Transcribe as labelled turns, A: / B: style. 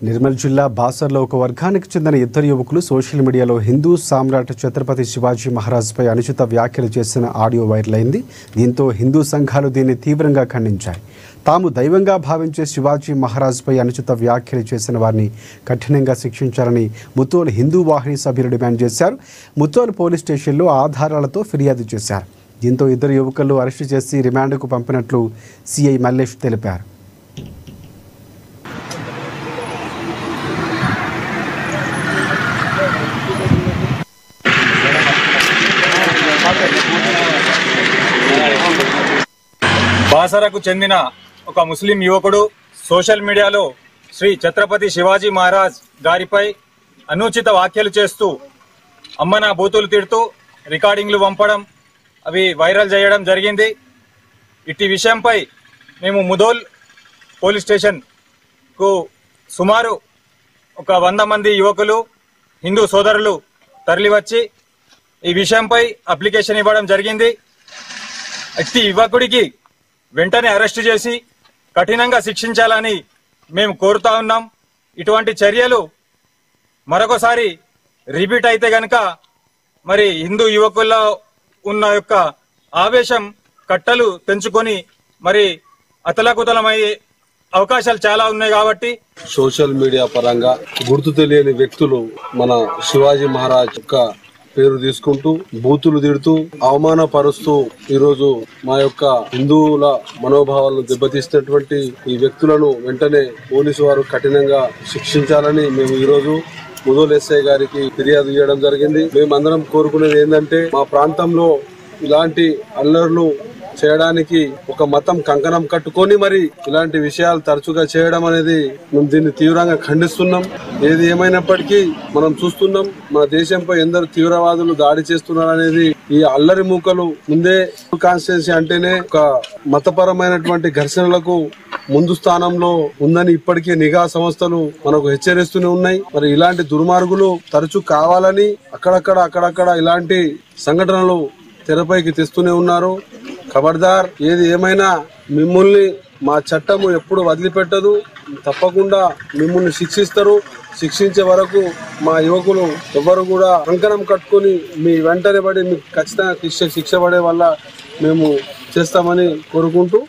A: నిర్మల్ జిల్లా బాసర్లో ఒక వర్గానికి చెందిన ఇద్దరు యువకులు సోషల్ మీడియాలో హిందూ సామ్రాట్ ఛత్రపతి శివాజీ మహారాజ్పై అనుచిత వ్యాఖ్యలు చేసిన ఆడియో వైరల్ అయింది. దీంతో హిందూ సంఘాలు దీన్ని తీవ్రంగా ఖండించాయి. తాము దైవంగా భావించే శివాజీ మహారాజ్పై అనుచిత వ్యాఖ్యలు చేసిన వారిని కఠినంగా శిక్షించాలని ముతోల్ హిందూ వాహిని సభ్యులు డిమాండ్ చేశారు. ముతోల్ పోలీస్ స్టేషన్లో ఆధారాలతో ఫిర్యాదు చేశారు. దీంతో ఇద్దరు యువకులు అరెస్టు చేసి రిమాండ్కు పంపినట్లు సిఐ మల్లేష్ తెలిపారు.
B: బాసరకు చెందిన ఒక ముస్లిం యువకుడు సోషల్ మీడియాలో శ్రీ ఛత్రపతి శివాజీ మహారాజ్ గారిపై అనుచిత వ్యాఖ్యలు చేస్తూ అమ్మనా బూతులు తిడుతూ రికార్డింగ్లు పంపడం అవి వైరల్ చేయడం జరిగింది. ఇట్టి విషయంపై మేము ముదోల్ పోలీస్ స్టేషన్కు సుమారు ఒక 100 మంది యువకులు హిందూ సోదరులు తరలివచ్చి ఈ విషయంపై అప్లికేషన్ ఇవ్వడం జరిగింది. ఇట్టి యువకుడికి వెంటనే అరెస్టు చేసి కఠినంగా శిక్షించాలని మేము కోరుతా ఉన్నాం. ఇటువంటి చర్యలు మరొకసారి రిపీట్ అయితే గనక మరి హిందూ యువకుల్లో ఉన్న యొక్క ఆవేశం కట్టలు తెంచుకొని మరి అతలాకుతలమయ్యే అవకాశాలు చాలా ఉన్నాయి. కాబట్టి
C: సోషల్ మీడియా పరంగా గుర్తు తెలియని వ్యక్తులు మన శివాజీ మహారాజ్ యొక్క పేరు తీసుకుంటూ బూతులు తిడుతూ అవమానపరుస్తూ ఈరోజు మా యొక్క హిందువుల మనోభావాలను దెబ్బతీసినటువంటి ఈ వ్యక్తులను వెంటనే పోలీసు వారు కఠినంగా శిక్షించాలని మేము ఈరోజు ముదోల్ ఎస్ఐ గారికి ఫిర్యాదు చేయడం జరిగింది. మేమందరం కోరుకునేది ఏంటంటే మా ప్రాంతంలో ఇలాంటి అల్లర్లు చేయడానికి ఒక మతం కంకణం కట్టుకొని మరి ఇలాంటి విషయాలు తరచుగా చేయడం అనేది మేము దీన్ని తీవ్రంగా ఖండిస్తున్నాం. ఏది ఏమైనప్పటికీ మనం చూస్తున్నాం మన దేశంపై ఎందరు తీవ్రవాదులు దాడి చేస్తున్నారు అనేది. ఈ అల్లరి మూకలు ముందే కాన్స్టిట్యున్సీ అంటేనే ఒక మతపరమైనటువంటి ఘర్షణలకు ముందు స్థానంలో ఉందని ఇప్పటికే నిఘా సంస్థలు మనకు హెచ్చరిస్తూనే ఉన్నాయి. మరి ఇలాంటి దుర్మార్గులు తరచూ కావాలని అక్కడక్కడ ఇలాంటి సంఘటనలు తెరపైకి తెస్తూనే ఉన్నారు. ఖబర్దార్, ఏది ఏమైనా మిమ్మల్ని మా చట్టము ఎప్పుడు వదిలిపెట్టదు. తప్పకుండా మిమ్మల్ని శిక్షిస్తారు. శిక్షించే వరకు మా యువకులు ఎవరు కూడా కంకణం కట్టుకొని మీ వెంటనే పడి మీకు ఖచ్చితంగా శిక్ష పడే వల్ల మేము చేస్తామని కోరుకుంటూ